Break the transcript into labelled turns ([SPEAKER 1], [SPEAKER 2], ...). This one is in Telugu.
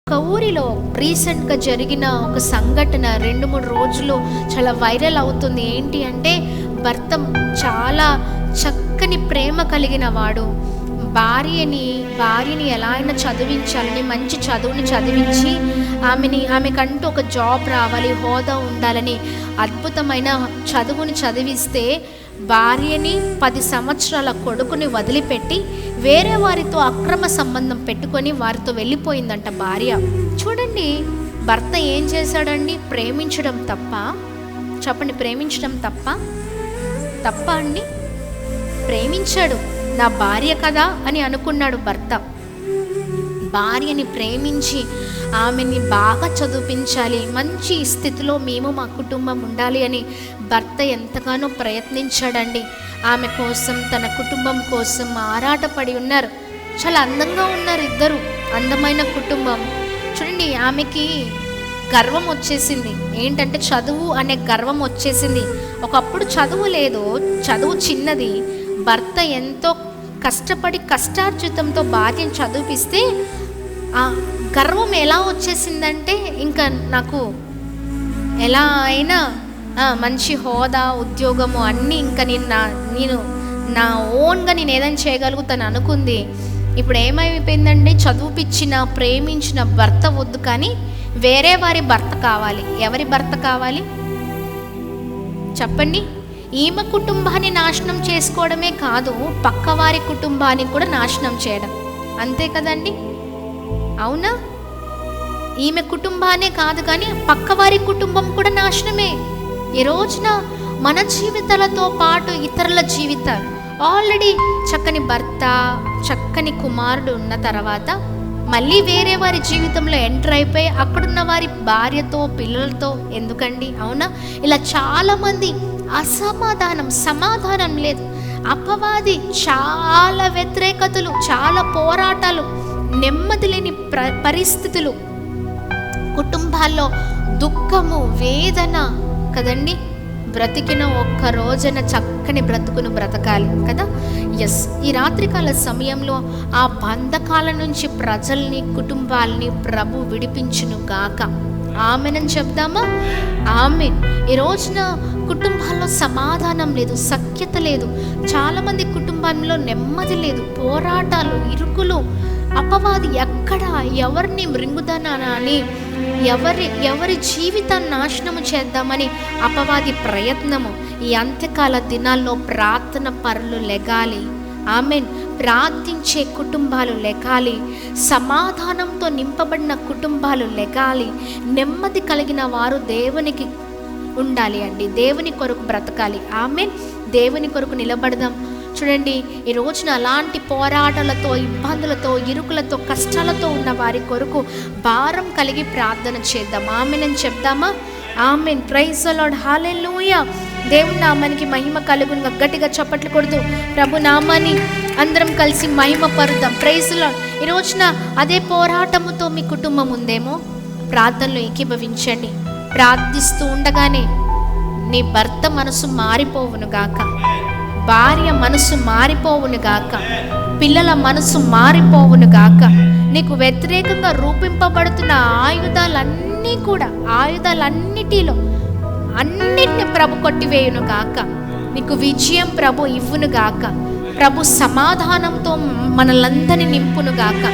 [SPEAKER 1] ఒక ఊరిలో రీసెంట్గా జరిగిన ఒక సంఘటన 2-3 రోజులు చాలా వైరల్ అవుతుంది. ఏంటి అంటే, భర్త చాలా చక్కని ప్రేమ కలిగిన వాడు భార్యని ఎలా అయినా చదివించాలని, మంచి చదువుని చదివించి ఆమెకంటూ ఒక జాబ్ రావాలి, హోదా ఉండాలని అద్భుతమైన చదువుని చదివిస్తే, భార్యని 10 సంవత్సరాల కొడుకుని వదిలిపెట్టి వేరే వారితో అక్రమ సంబంధం పెట్టుకొని వారితో వెళ్ళిపోయిందంట భార్య. చూడండి, భర్త ఏం చేశాడండి? ప్రేమించడం తప్ప? చెప్పండి, ప్రేమించడం తప్ప అండి? ప్రేమించాడు, నా భార్య కదా అని అనుకున్నాడు భర్త. భార్యని ప్రేమించి ఆమెని బాగా చదివించాలి, మంచి స్థితిలో మేము మా కుటుంబం ఉండాలి అని భర్త ఎంతగానో ప్రయత్నించాడండి. ఆమె కోసం, తన కుటుంబం కోసం ఆరాటపడి ఉన్నారు. చాలా అందంగా ఉన్నారు ఇద్దరు, అందమైన కుటుంబం. చూడండి, ఆమెకి గర్వం వచ్చేసింది. ఏంటంటే, చదువు అనే గర్వం వచ్చేసింది. ఒకప్పుడు చదువు లేదు, చదువు చిన్నది. భర్త ఎంతో కష్టపడి కష్టార్జితంతో భార్యను చదివిపిస్తే ఆ గర్వం ఎలా వచ్చేసిందంటే, ఇంకా నాకు ఎలా అయినా మంచి హోదా, ఉద్యోగము అన్నీ ఇంకా నేను నా ఓన్గా నేను ఏదైనా చేయగలుగుతాను అనుకుంది. ఇప్పుడు ఏమైపోయిందండి? చదువుపిచ్చిన, ప్రేమించిన భర్త వద్దు, కానీ వేరే వారి భర్త కావాలి. ఎవరి భర్త కావాలి చెప్పండి? ఈమె కుటుంబాన్ని నాశనం చేసుకోవడమే కాదు, పక్కవారి కుటుంబాన్ని కూడా నాశనం చేయడం. అంతే కదండి? అవునా? ఈమె కుటుంబానే కాదు, కానీ పక్కవారి కుటుంబం కూడా నాశనమే. ఈ రోజున మన జీవితాలతో పాటు ఇతరుల జీవితాలు, ఆల్రెడీ చక్కని భర్త, చక్కని కుమారుడు ఉన్న తర్వాత మళ్ళీ వేరే వారి జీవితంలో ఎంటర్ అయిపోయి అక్కడున్న వారి భార్యతో, పిల్లలతో ఎందుకండి? అవునా? ఇలా చాలామంది సమాధానం లేదు, అపవాది చాలా వ్యతిరేకతలు, చాలా పోరాటాలు, నెమ్మది లేని పరిస్థితులు, కుటుంబాల్లో దుఃఖము, వేదన కదండి. బ్రతికిన ఒక్క రోజున చక్కని బ్రతుకును బ్రతకాలి కదా. ఎస్, ఈ రాత్రికాల సమయంలో ఆ బంధకాల నుంచి ప్రజల్ని, కుటుంబాలని ప్రభు విడిపించును గాక. ఆమెనని చెప్దామా? ఆమెన్. ఈ రోజున కుటుంబాల్లో సమాధానం లేదు, సఖ్యత లేదు, చాలామంది కుటుంబంలో నెమ్మది లేదు, పోరాటాలు, ఇరుకులు. అపవాది ఎక్కడ ఎవరిని మృంగుదనా అని, ఎవరి జీవితాన్ని నాశనము చేద్దామని అపవాది ప్రయత్నము. ఈ అంత్యకాల దినాల్లో ప్రార్థన పరులు లెగాలి. ఆమెన్. ప్రార్థించే కుటుంబాలు లెగాలి, సమాధానంతో నింపబడిన కుటుంబాలు లెగాలి, నెమ్మది కలిగిన వారు దేవునికి ఉండాలి అండి, దేవుని కొరకు బ్రతకాలి. ఆమెన్. దేవుని కొరకు నిలబడదాం. చూడండి, ఈ రోజున అలాంటి పోరాటాలతో, ఇబ్బందులతో, ఇరుకులతో, కష్టాలతో ఉన్న వారి కొరకు భారం కలిగి ప్రార్థన చేద్దాం. ఆమెనని చెప్దామా? Amen. Praise the Lord. Hallelujah. దేవుని నామానికి మహిమ కలుగును. గట్టిగా చప్పట్లు కొడుతూ ప్రభు నామాన్ని అందరం కలిసి మహిమ పరుద్దాం. Praise the Lord. ఈ రోజున అదే పోరాటముతో మీ కుటుంబం ఉందేమో, ప్రార్థనలో ఏకీభవించండి. ప్రార్థిస్తూ ఉండగానే నీ భర్త మనసు మారిపోవును గాక, భార్య మనసు మారిపోవును గాక, పిల్లల మనసు మారిపోవును గాక. నీకు వ్యతిరేకంగా రూపింపబడుతున్న ఆయుధాలన్నిటిలో అన్నిటిని ప్రభు కొట్టివేయును గాక. నీకు విజయం ప్రభు ఇవ్వును గాక. ప్రభు సమాధానంతో మనలందరినీ నింపును గాక.